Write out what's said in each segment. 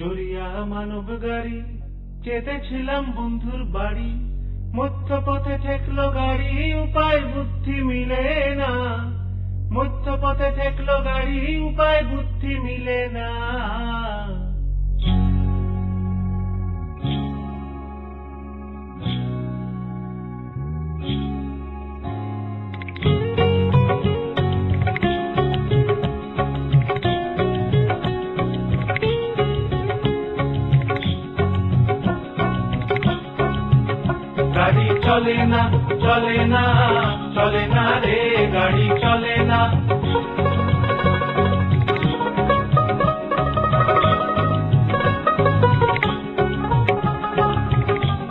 চড়িয়া মানব গাড়ি যেতেছিলাম বন্ধুর বাড়ি, মধ্যপথে ঠেকলো গাড়ি, উপায় বুদ্ধি মিলে না। মধ্যপথে ঠেকলো গাড়ি, উপায় বুদ্ধি মিলে না। গাড়ি চলে না, চলে না, চলে না রে, গাড়ি চলে না।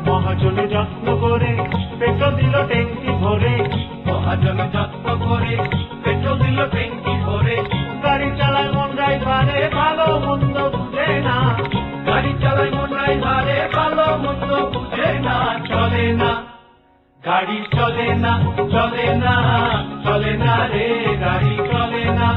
মহাজনে যত্ন করে পেট্রোল দিল ট্যাঙ্কি ভরে, মহাজনে যত্ন করে পেট্রোল দিল ট্যাঙ্কি ভরে। গাড়ি চালায় মন ড্রাইভারে, ভালো মন্দ বুঝে না। গাড়ি চালায় মন ড্রাইভারে, ভালো মন্দ বুঝে না। চলে না, গাড়ি চলে না, চলে না, চলে না রে, গাড়ি চলে না।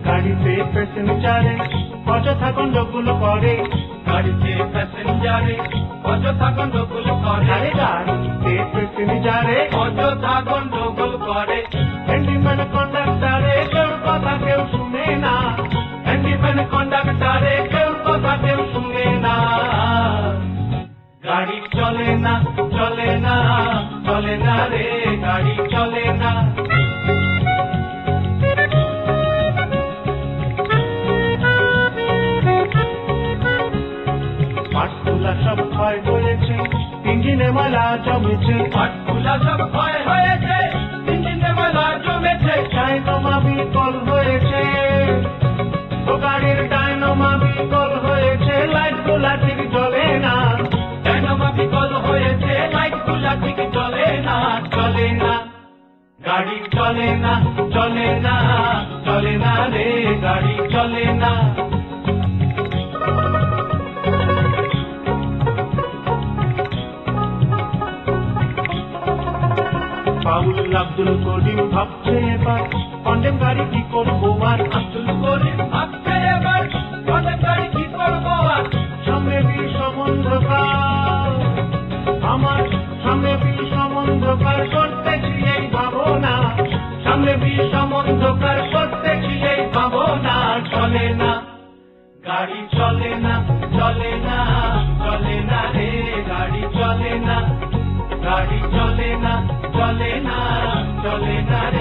গাড়িতে প্যাসেঞ্জারে অযথা গন্ডগোল করে, গাড়িতে প্যাসেঞ্জারে অযথা গন্ডগোল করে। গাড়িতে প্যাসেঞ্জারে অযথা গন্ডগোল করে। হ্যান্ডিম্যান কন্ডাক্টারে কেউ কথা কেউ শুনে না। হ্যান্ডিম্যান কন্ডাক্টারে কেউ কথা কেউ শুনে না। গাড়ি চলে না, চলে না, চলে না রে, গাড়ি চলে না। পাটকুলা সব ক্ষয় হয়েছে, ইঞ্জিনে ময়লা জমেছে। পাটকুলা সব ক্ষয় হয়েছে, ইঞ্জিনে ময়লা জমেছে। ডায়নামা বিকল হয়েছে, ও গাড়ির ডায়নামা বিকল হয়েছে। লাইট গুলা ঠিক জ্বলে না। ডায়নামা বিকল হয়েছে, লাইট গুলা ঠিক জ্বলে না। চলে না, গাড়ি চলে না, চলে না, চলে না রে, গাড়ি চলে না। বাউল আব্দুল করিম ভাবছে এবার কন্ডেম গাড়ি কি করবো আর। আব্দুল করিম ভাবছে এবার কন্ডেম গাড়ি কি করবো আর। সামনে বিষম অন্ধকার, আমার সামনে বিষম অন্ধকার, করতেছি এই ভাবনা। সামনে বিষম অন্ধকার, করতেছি এই ভাবনা। চলে না, গাড়ি চলে না, চলে না, চলে না রে, গাড়ি চলে না। গাড়ি চলে না, চলে না, চলে না রে।